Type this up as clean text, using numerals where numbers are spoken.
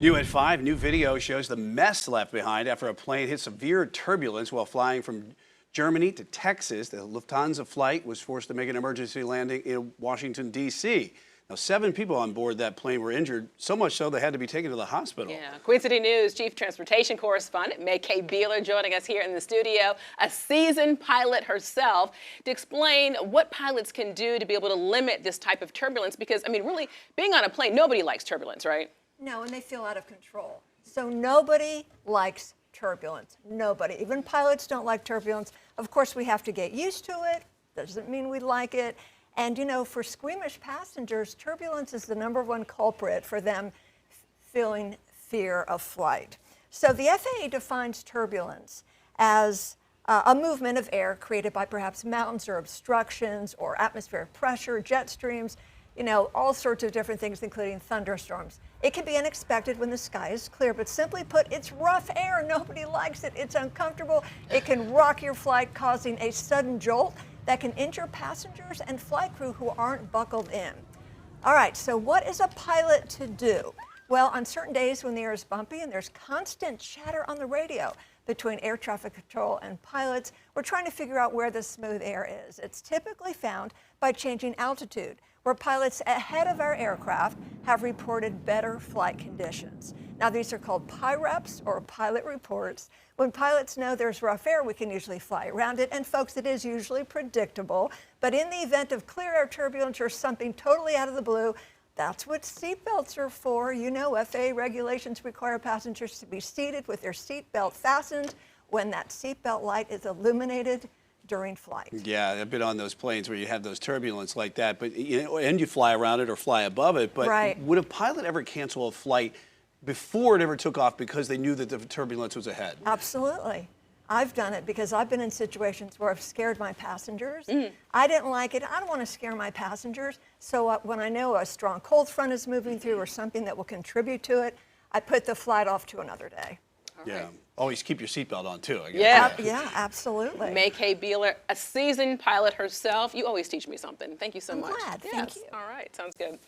New at 5, new video shows the mess left behind after a plane hit severe turbulence while flying from Germany to Texas. The Lufthansa flight was forced to make an emergency landing in Washington, D.C. Now, 7 people on board that plane were injured, so much so they had to be taken to the hospital. Yeah, Queen City News Chief Transportation Correspondent MayCay Beeler joining us here in the studio, a seasoned pilot herself, to explain what pilots can do to be able to limit this type of turbulence. Because, I mean, really, being on a plane, nobody likes turbulence, right? No, and they feel out of control. So nobody likes turbulence. Nobody. Even pilots don't like turbulence. Of course, we have to get used to it. Doesn't mean we like it. And, you know, for squeamish passengers, turbulence is the #1 culprit for them feeling fear of flight. So the FAA defines turbulence as a movement of air created by perhaps mountains or obstructions or atmospheric pressure, jet streams, you know, all sorts of different things, including thunderstorms. It can be unexpected when the sky is clear, but simply put, it's rough air. Nobody likes it. It's uncomfortable. It can rock your flight, causing a sudden jolt that can injure passengers and flight crew who aren't buckled in. All right, so what is a pilot to do? Well, on certain days when the air is bumpy and there's constant chatter on the radio between air traffic control and pilots, we're trying to figure out where the smooth air is. It's typically found by changing altitude, where pilots ahead of our aircraft have reported better flight conditions. Now, these are called PIREPs, or pilot reports. When pilots know there's rough air, we can usually fly around it. And folks, it is usually predictable. But in the event of clear air turbulence or something totally out of the blue, that's what seatbelts are for. You know, FAA regulations require passengers to be seated with their seatbelt fastened when that seatbelt light is illuminated during flight. Yeah, I've been on those planes where you have those turbulence like that, but you know, and you fly around it or fly above it. But right. Would a pilot ever cancel a flight before it ever took off because they knew that the turbulence was ahead? Absolutely. I've done it because I've been in situations where I've scared my passengers. I didn't like it. I don't want to scare my passengers. So when I know a strong cold front is moving through or something that will contribute to it, I put the flight off to another day. Yeah. Always keep your seatbelt on too, I guess. Yeah. Yeah, absolutely. MayCay Beeler, a seasoned pilot herself. You always teach me something. Thank you so much. Glad. Yes. Thank you. All right. Sounds good.